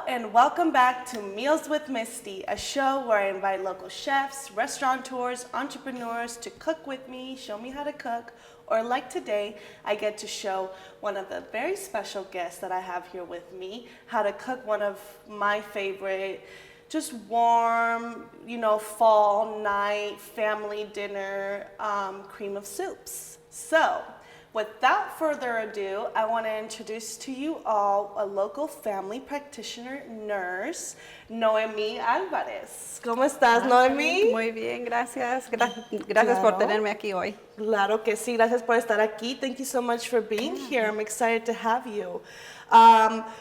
and welcome back to Meals with Misty, a show where I invite local chefs, restaurateurs, entrepreneurs to cook with me, show me how to cook, or like today, I get to show one of the very special guests that I have here with me how to cook one of my favorite, just warm, fall night, family dinner, cream of soups. So, without further ado, I want to introduce to you all a local family practitioner nurse, Noemí Álvarez. ¿Cómo estás, Noemí? Muy bien, gracias. Gracias por tenerme aquí hoy. Claro que sí, gracias por estar aquí. Thank you so much for being here. I'm excited to have you.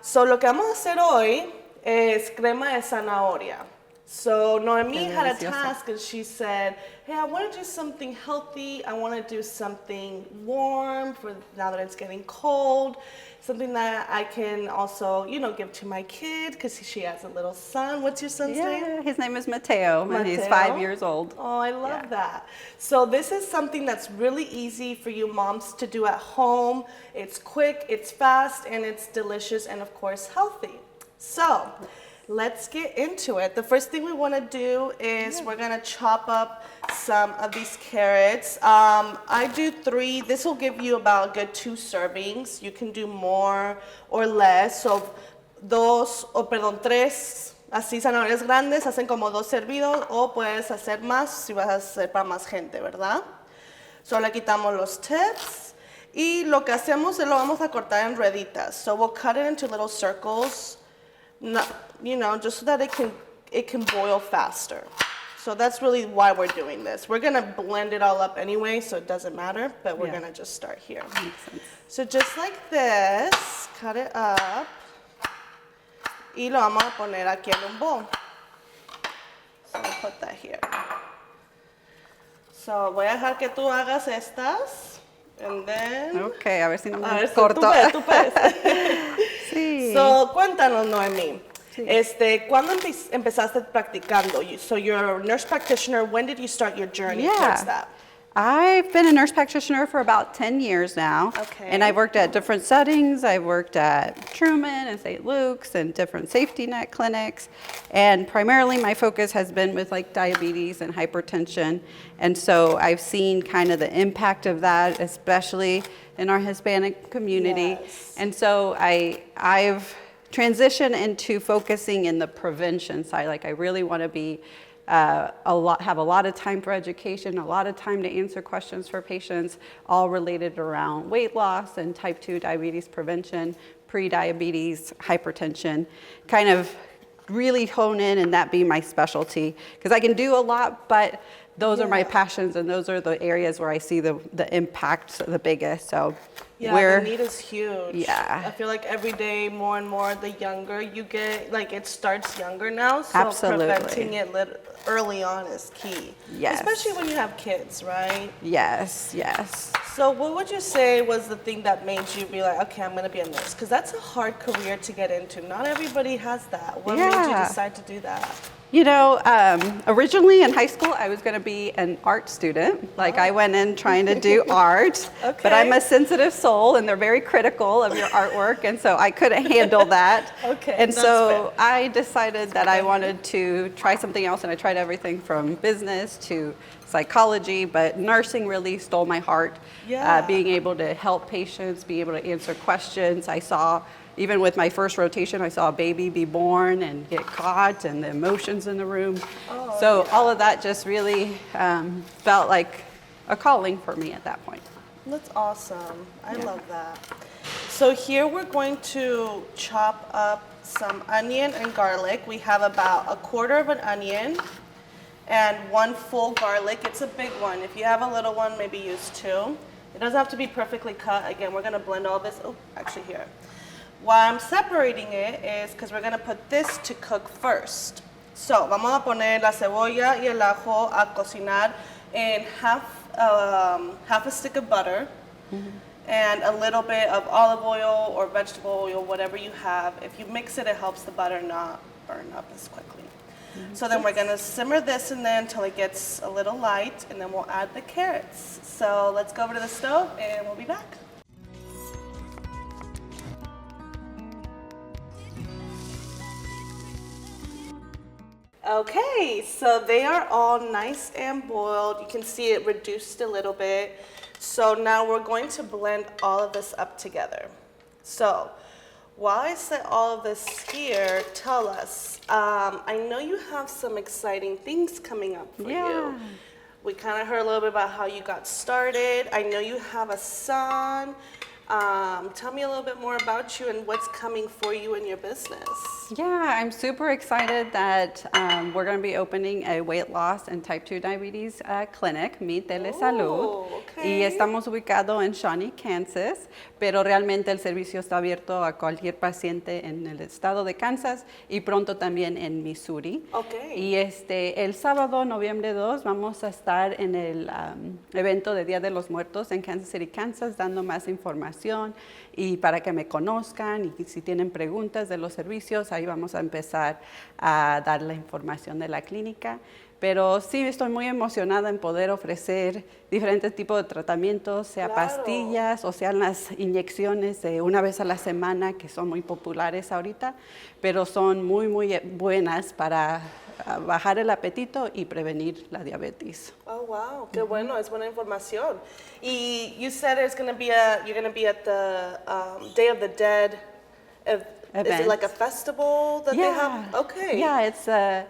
So lo que vamos a hacer hoy es crema de zanahoria. So Noemí had a task and she said, hey, I want to do something healthy. I want to do something warm for now that it's getting cold. Something that I can also, give to my kid because she has a little son. What's your son's name? His name is Mateo, and he's 5 years old. Oh, I love that. So this is something that's really easy for you moms to do at home. It's quick, it's fast, and it's delicious, and of course healthy. So let's get into it. The first thing we want to do is we're going to chop up some of these carrots. I do 3. This will give you about a good 2 servings. You can do more or less. So 3 así zanahorias grandes hacen como 2 servidos, o puedes hacer más si vas a hacer para más gente, ¿verdad? Solo quitamos los tips y lo que hacemos es lo vamos a cortar en rueditas. So we'll cut it into little circles. Just so that it can boil faster. So that's really why we're doing this. We're gonna blend it all up anyway, so it doesn't matter, but we're gonna just start here. Makes sense. So just like this, cut it up. Y lo vamos a poner aquí en un bowl. So we'll put that here. So voy a dejar que tú hagas estas. And then... Okay, a ver si no me corto. Tú puedes. Sí. So, cuéntanos, Noemí. Sí. ¿Cuándo empezaste practicando? So you're a nurse practitioner. When did you start your journey towards that? I've been a nurse practitioner for about 10 years now. Okay. And I've worked at different settings. I've worked at Truman and St. Luke's and different safety net clinics. And primarily my focus has been with diabetes and hypertension. And so I've seen kind of the impact of that, especially in our Hispanic community. Yes. And so I've transitioned into focusing in the prevention side. I really want to be have a lot of time for education, a lot of time to answer questions for patients, all related around weight loss and type 2 diabetes prevention, pre-diabetes, hypertension, kind of really hone in and that be my specialty. Because I can do a lot, but those are my passions and those are the areas where I see the impact the biggest. So the need is huge. Yeah. I feel like every day more and more the younger you get, it starts younger now. So Absolutely. Preventing it early on is key. Yes. Especially when you have kids, right? Yes. So what would you say was the thing that made you be like, okay, I'm going to be a nurse? Because that's a hard career to get into. Not everybody has that. What made you decide to do that? Originally in high school, I was going to be an art student. I went in trying to do art, but I'm a sensitive soul and they're very critical of your artwork. And so I couldn't handle that. And so I decided that I wanted to try something else. And I tried everything from business to psychology, but nursing really stole my heart. Being able to help patients, be able to answer questions. I saw, even with my first rotation, I saw a baby be born and get caught and the emotions in the room. All of that just really felt like a calling for me at that point. That's awesome. I love that. So here we're going to chop up some onion and garlic. We have about 1/4 of an onion and 1 full garlic. It's a big one. If you have a little one, maybe use 2. It doesn't have to be perfectly cut. Again, we're going to blend all this. Oh, actually here. Why I'm separating it is because we're going to put this to cook first. So, vamos a poner la cebolla y el ajo a cocinar in half a stick of butter and a little bit of olive oil or vegetable oil, whatever you have. If you mix it, it helps the butter not burn up as quickly. So then we're going to simmer this in there until it gets a little light, and then we'll add the carrots. So let's go over to the stove, and we'll be back. Okay, so they are all nice and boiled. You can see it reduced a little bit. So now we're going to blend all of this up together. So while I set all of this here, tell us, I know you have some exciting things coming up for you. We kind of heard a little bit about how you got started. I know you have a son. Tell me a little bit more about you and what's coming for you in your business. Yeah, I'm super excited that we're going to be opening a weight loss and type 2 diabetes clinic, Mi Telesalud. Okay. Y estamos ubicados en Shawnee, Kansas, pero realmente el servicio está abierto a cualquier paciente en el estado de Kansas y pronto también en Missouri. Okay. Y el sábado, noviembre 2, vamos a estar en el evento de Día de los Muertos en Kansas City, Kansas, dando más información y para que me conozcan y si tienen preguntas de los servicios, ahí vamos a empezar a dar la información de la clínica. Pero sí, estoy muy emocionada en poder ofrecer diferentes tipos de tratamientos, sea pastillas o sean las inyecciones de una vez a la semana, que son muy populares ahorita, pero son muy, muy buenas para bajar el apetito y prevenir la diabetes. Oh, wow. Qué bueno, es buena información. Y you said you're going to be at the Day of the Dead event. Is it like a festival that they have? Okay. Yeah, it's a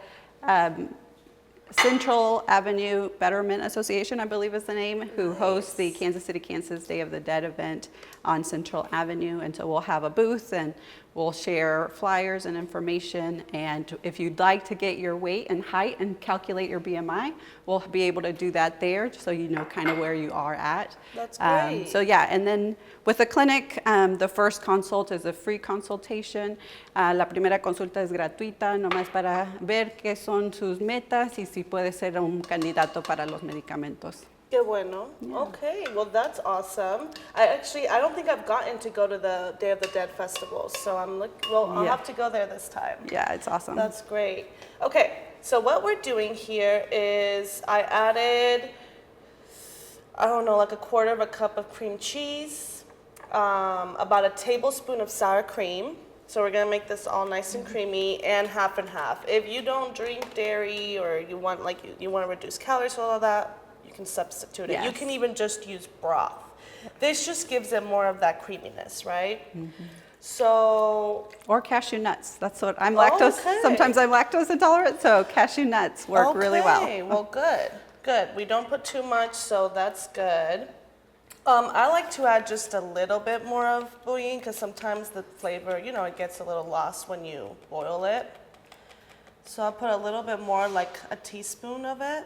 Central Avenue Betterment Association, I believe is the name, who hosts the Kansas City, Kansas Day of the Dead event on Central Avenue. And so we'll have a booth and we'll share flyers and information. And if you'd like to get your weight and height and calculate your BMI, we'll be able to do that there so you know kind of where you are at. That's great. So yeah, and then with the clinic, the first consult is a free consultation. La primera consulta es gratuita, nomás para ver qué son sus metas y si puede ser un candidato para los medicamentos. Qué bueno. Yeah. Okay, well that's awesome. I don't think I've gotten to go to the Day of the Dead festival, so I'll have to go there this time. Yeah, it's awesome. That's great. Okay, so what we're doing here is I added, I don't know, like a quarter of a cup of cream cheese, about a tablespoon of sour cream. So we're gonna make this all nice and creamy and half and half. If you don't drink dairy or you want you want to reduce calories and all that, you can substitute it. Yes. You can even just use broth. This just gives it more of that creaminess, right? Mm-hmm. So. Or cashew nuts. That's what I'm lactose. Okay. Sometimes I'm lactose intolerant, so cashew nuts work really well. Okay, well, good. We don't put too much, so that's good. I like to add just a little bit more of bouillon because sometimes the flavor, it gets a little lost when you boil it. So I'll put a little bit more, like a teaspoon of it.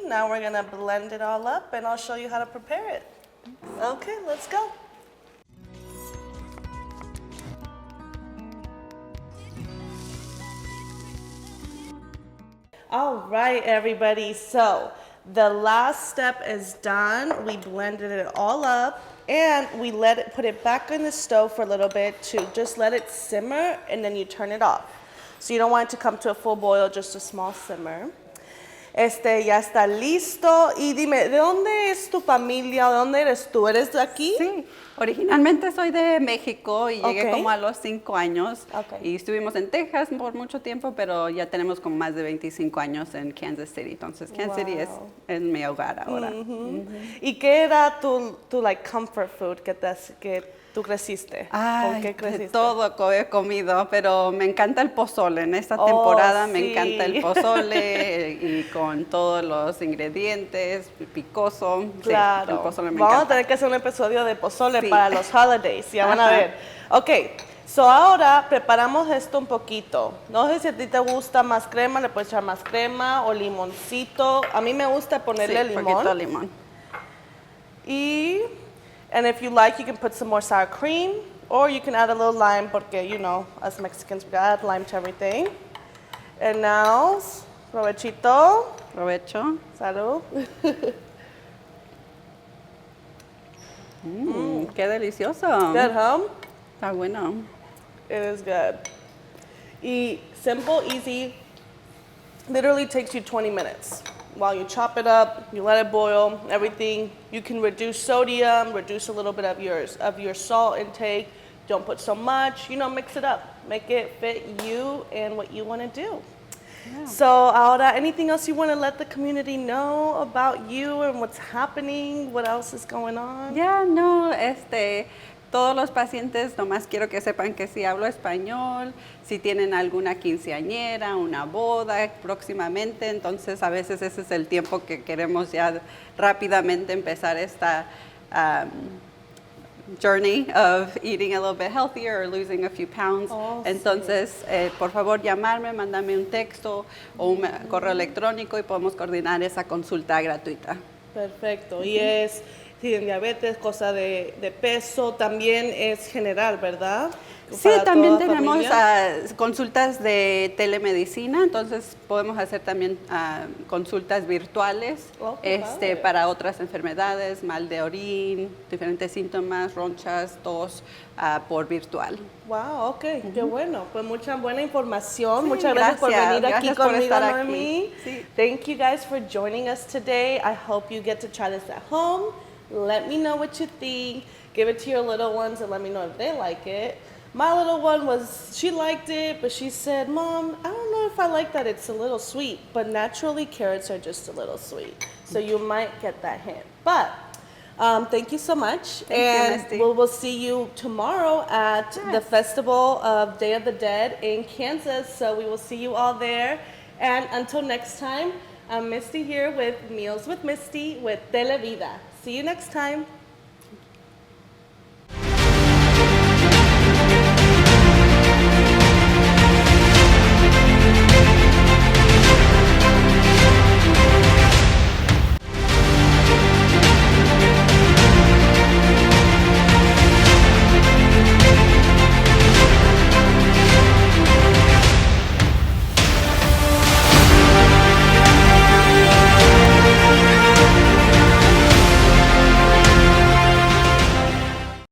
Now we're gonna blend it all up and I'll show you how to prepare it. Okay, let's go. All right, everybody, so the last step is done. We blended it all up and we put it back on the stove for a little bit to just let it simmer and then you turn it off. So you don't want it to come to a full boil, just a small simmer. Ya está listo. Y dime, ¿de dónde es tu familia? ¿De dónde eres tú? ¿Eres de aquí? Sí, originalmente soy de México y llegué como a los 5 años. Y estuvimos en Texas por mucho tiempo, pero ya tenemos como más de 25 años en Kansas City. Entonces, Kansas City es mi hogar ahora. ¿Y qué era tu comfort food que tú creciste? ¿Con qué creciste? Todo he comido, pero me encanta el pozole. En esta temporada me encanta el pozole y con todos los ingredientes, picoso. Claro. Sí, el pozole me Vamos encanta. A tener que hacer un episodio de pozole para los holidays, ya van a ver. Ok, so ahora preparamos esto un poquito. No sé si a ti te gusta más crema, le puedes echar más crema o limoncito. A mí me gusta ponerle limón. Poquito limón. And if you like, you can put some more sour cream, or you can add a little lime, porque, us Mexicans, we add lime to everything. And now, provechito. Provecho. Salud. Qué delicioso. Good, huh? Está bueno. It is good. Y simple, easy, literally takes you 20 minutes. While you chop it up, you let it boil, everything. You can reduce sodium, reduce a little bit of your salt intake. Don't put so much, mix it up. Make it fit you and what you want to do. Yeah. So, ahora, anything else you want to let the community know about you and what's happening? What else is going on? Ya, no, todos los pacientes, nomás quiero que sepan que si hablo español, si tienen alguna quinceañera, una boda próximamente, entonces a veces ese es el tiempo que queremos ya rápidamente empezar esta journey of eating a little bit healthier or losing a few pounds. Oh, entonces, por favor, llamarme, mándame un texto o un correo electrónico y podemos coordinar esa consulta gratuita. Perfecto. Y es, si en diabetes, cosa de peso, también es general, ¿verdad? Sí, también tenemos consultas de telemedicina, entonces podemos hacer también consultas virtuales para otras enfermedades, mal de orín, diferentes síntomas, ronchas, tos, por virtual. Wow, ok, qué bueno. Pues mucha buena información. Sí, muchas gracias por venir aquí conmigo, Noemi. Sí. Thank you guys for joining us today. I hope you get to try this at home. Let me know what you think. Give it to your little ones and let me know if they like it. My little one she liked it, but she said, Mom, I don't know if I like that it's a little sweet, but naturally carrots are just a little sweet. So you might get that hint. But thank you so much. Thank you, Misty. We'll see you tomorrow at the Festival of Day of the Dead in Kansas. So we will see you all there. And until next time, I'm Misty here with Meals with Misty with Televida. See you next time.